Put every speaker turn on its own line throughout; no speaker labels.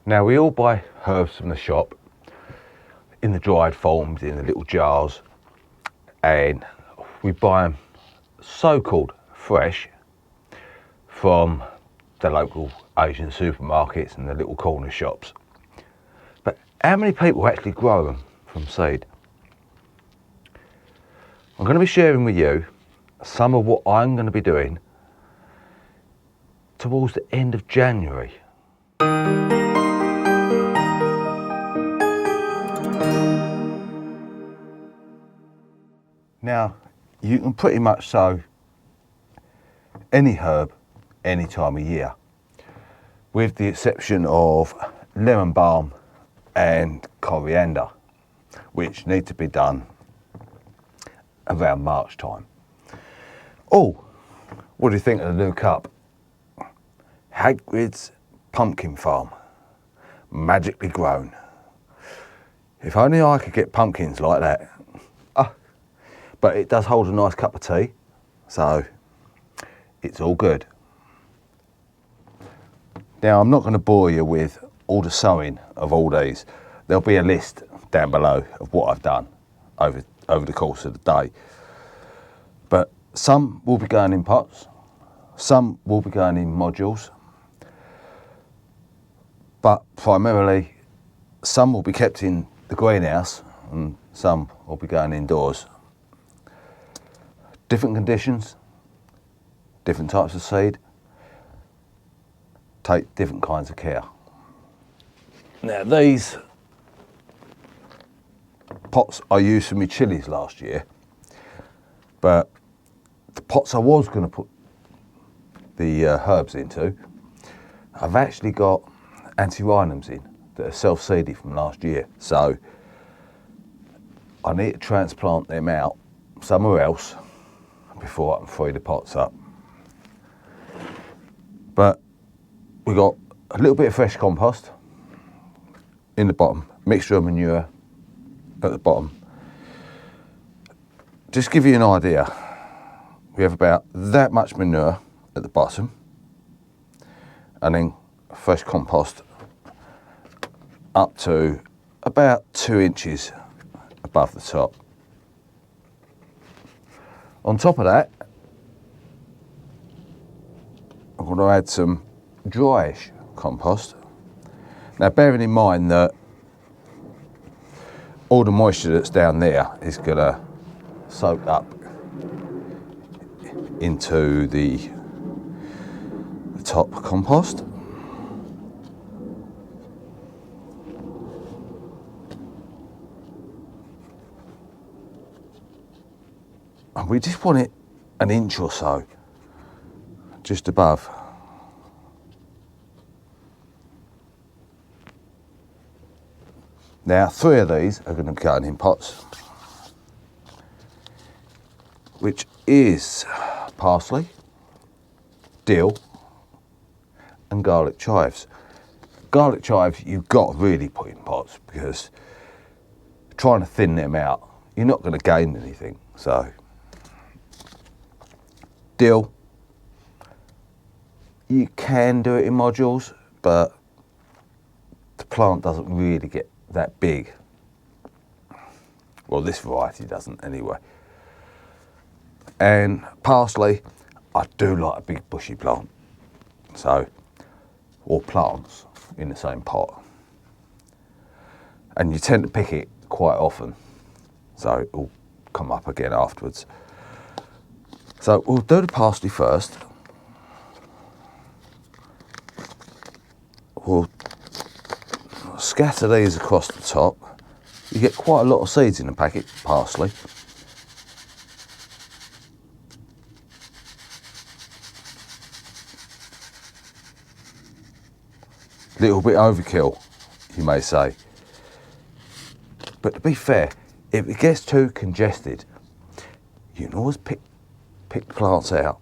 Now we all buy herbs from the shop in the dried forms, in the little jars, and we buy them so-called fresh from the local Asian supermarkets and the little corner shops. But how many people actually grow them from seed? I'm going to be sharing with you some of what I'm going to be doing towards the end of January. Now, you can pretty much sow any herb any time of year, with the exception of lemon balm and coriander, which need to be done around March time. Oh, what do you think of the new cup? Hagrid's pumpkin farm, magically grown. If only I could get pumpkins like that. But it does hold a nice cup of tea, so it's all good. Now, I'm not going to bore you with all the sowing of all these. There'll be a list down below of what I've done over the course of the day. But some will be going in pots, some will be going in modules, but primarily some will be kept in the greenhouse and some will be going indoors. Different conditions, different types of seed, take different kinds of care. Now, these pots I used for my chilies last year, but the pots I was going to put the herbs into, I've actually got antirrhinums in that are self-seeded from last year, so I need to transplant them out somewhere else before I can free the pots up. But we got a little bit of fresh compost in the bottom, mixture of manure at the bottom. Just to give you an idea, we have about that much manure at the bottom, and then fresh compost up to about 2 inches above the top. On top of that, I'm going to add some dryish compost. Now, bearing in mind that all the moisture that's down there is going to soak up into the top compost. And we just want it an inch or so just above. Now, 3 of these are going to be going in pots, which is parsley, dill and garlic chives. Garlic chives you've got to really put in pots, because trying to thin them out, you're not going to gain anything. So dill, you can do it in modules, but the plant doesn't really get that big. Well, this variety doesn't anyway. And parsley, I do like a big bushy plant, so, or plants in the same pot. And you tend to pick it quite often, so it will come up again afterwards. So we'll do the parsley first. We'll scatter these across the top. You get quite a lot of seeds in the packet, parsley. Little bit overkill, you may say. But to be fair, if it gets too congested, you can always pick plants out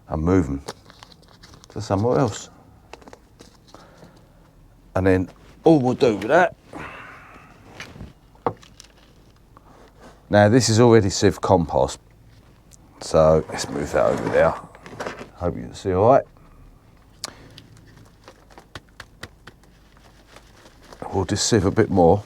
and move them to somewhere else. And then all we'll do with that, now this is already sieved compost, so let's move that over there. Hope you can see all right. we'll just sieve a bit more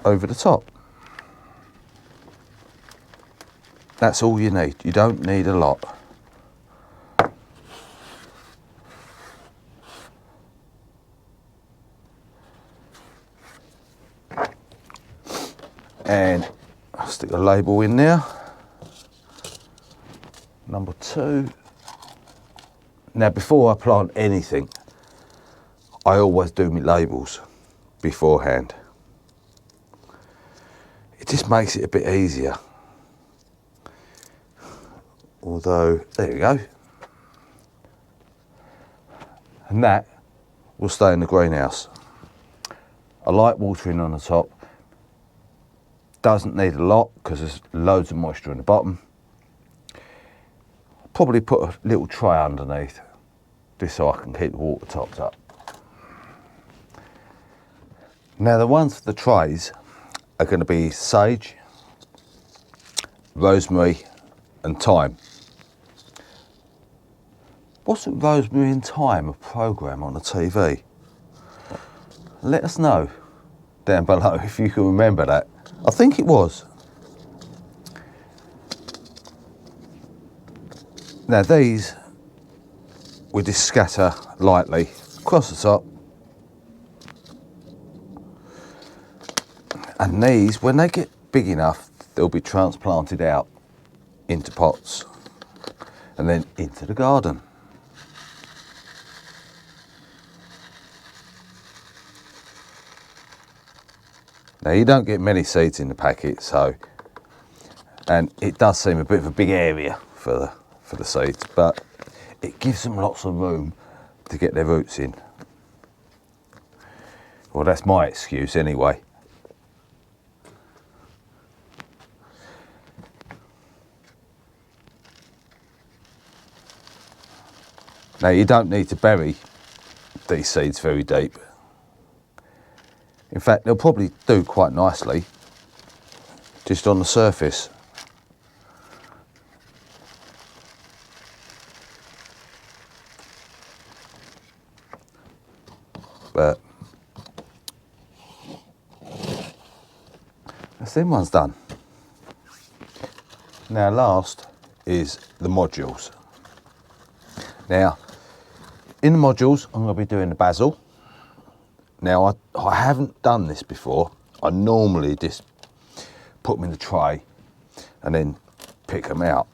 over the top. That's all you need. You don't need a lot. And I'll stick a label in there. Number 2. Now before I plant anything, I always do my labels beforehand. It just makes it a bit easier. Although, there you go. And that will stay in the greenhouse. I like watering on the top. Doesn't need a lot because there's loads of moisture in the bottom. Probably put a little tray underneath just so I can keep the water topped up. Now the ones for the trays are going to be sage, rosemary and thyme. Wasn't Rosemary and Thyme a programme on the TV? Let us know down below if you can remember that. I think it was. Now these we just scatter lightly across the top. And these, when they get big enough, they'll be transplanted out into pots and then into the garden. Now you don't get many seeds in the packet, so, and it does seem a bit of a big area for the seeds, but it gives them lots of room to get their roots in. Well, that's my excuse anyway. Now you don't need to bury these seeds very deep. In fact, they'll probably do quite nicely just on the surface. But that's them ones done. Now last is the modules. Now in the modules I'm going to be doing the basil. Now I haven't done this before. I normally just put them in the tray and then pick them out.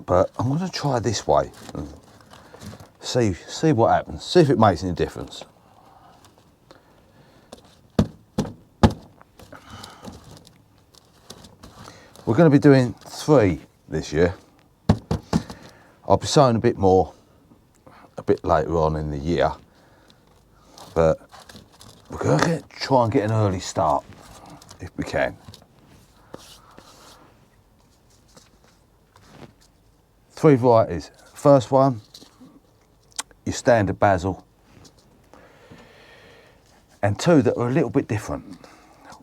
But I'm going to try this way and see what happens. See if it makes any difference. We're going to be doing 3 this year. I'll be sowing a bit more a bit later on in the year, but we're going to try and get an early start if we can. Three varieties. First one, your standard basil, and 2 that are a little bit different.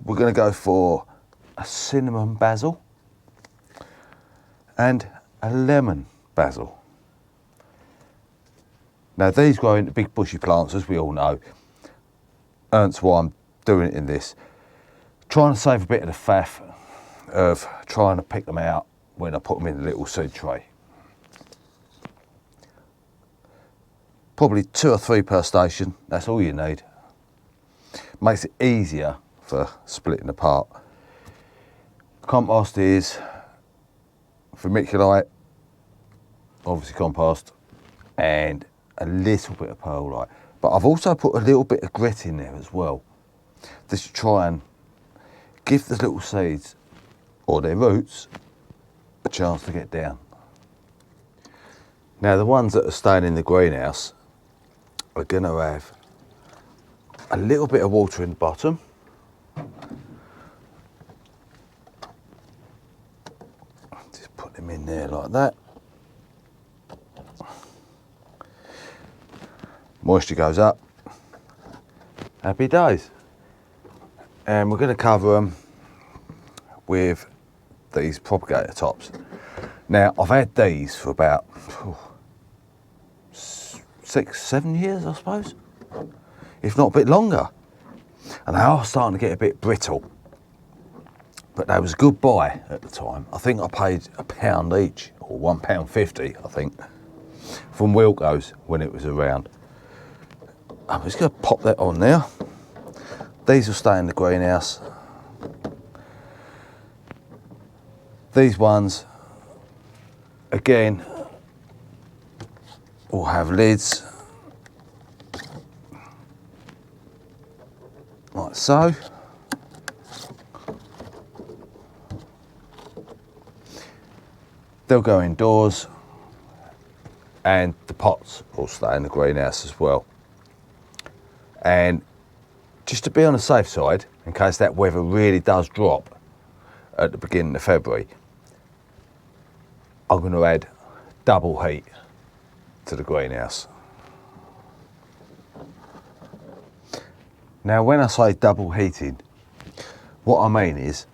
We're going to go for a cinnamon basil and a lemon basil. Now these grow into big bushy plants, as we all know. That's why I'm doing it in this. Trying to save a bit of the faff of trying to pick them out when I put them in a little seed tray. Probably 2 or 3 per station, that's all you need. Makes it easier for splitting apart. Compost is vermiculite, obviously compost, and a little bit of perlite. But I've also put a little bit of grit in there as well, just to try and give the little seeds, or their roots, a chance to get down. Now the ones that are staying in the greenhouse are going to have a little bit of water in the bottom. Just put them in there like that. Moisture goes up. Happy days. And we're going to cover them with these propagator tops. Now I've had these for about 7 6, 7 years, I suppose, if not a bit longer. And they are starting to get a bit brittle. But they was a good buy at the time. I think I paid £1 each, or £1.50, I think, from Wilko's when it was around. I'm just going to pop that on now. These will stay in the greenhouse. These ones, again, will have lids, like so. They'll go indoors, and the pots will stay in the greenhouse as well. And just to be on the safe side, in case that weather really does drop at the beginning of February, I'm going to add double heat to the greenhouse. Now, when I say double heating, what I mean is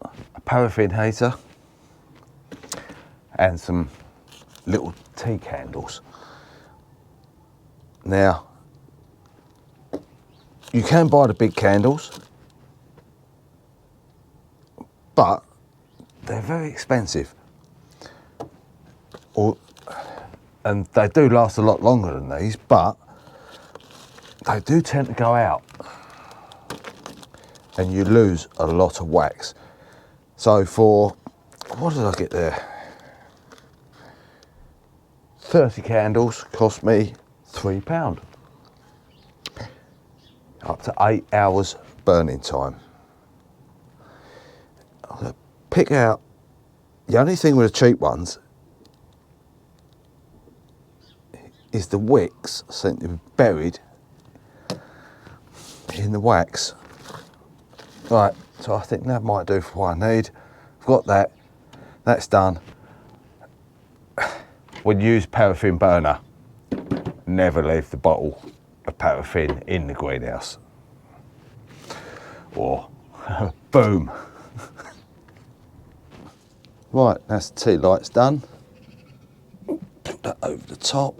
a paraffin heater and some little tea candles. Now, you can buy the big candles, but they're very expensive. And they do last a lot longer than these, but they do tend to go out and you lose a lot of wax. So for, what did I get there? 30 candles cost me £3. Up to 8 hours burning time. I'm going to pick out, the only thing with the cheap ones is the wicks seem to be buried in the wax. Right, so I think that might do for what I need. I've got that, that's done. When you use paraffin burner, never leave the bottle of paraffin in the greenhouse, or boom. Right, that's the tea lights done. Put that over the top.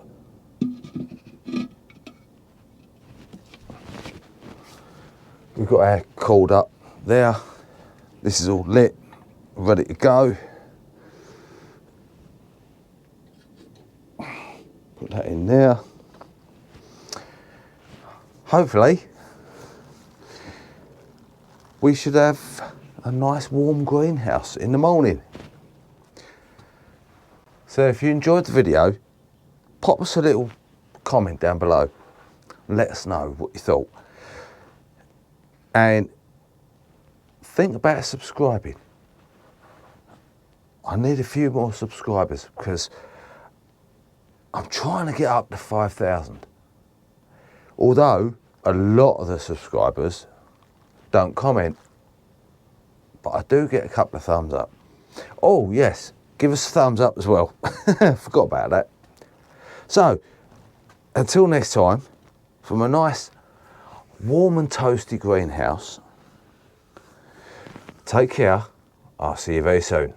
We've got our cooled up there. This is all lit, ready to go. Put that in there. Hopefully, we should have a nice warm greenhouse in the morning. So if you enjoyed the video, pop us a little comment down below and let us know what you thought. And think about subscribing. I need a few more subscribers because I'm trying to get up to 5,000. Although a lot of the subscribers don't comment, but I do get a couple of thumbs up. Oh yes, give us a thumbs up as well. Forgot about that. So, until next time, from a nice warm and toasty greenhouse, take care. I'll see you very soon.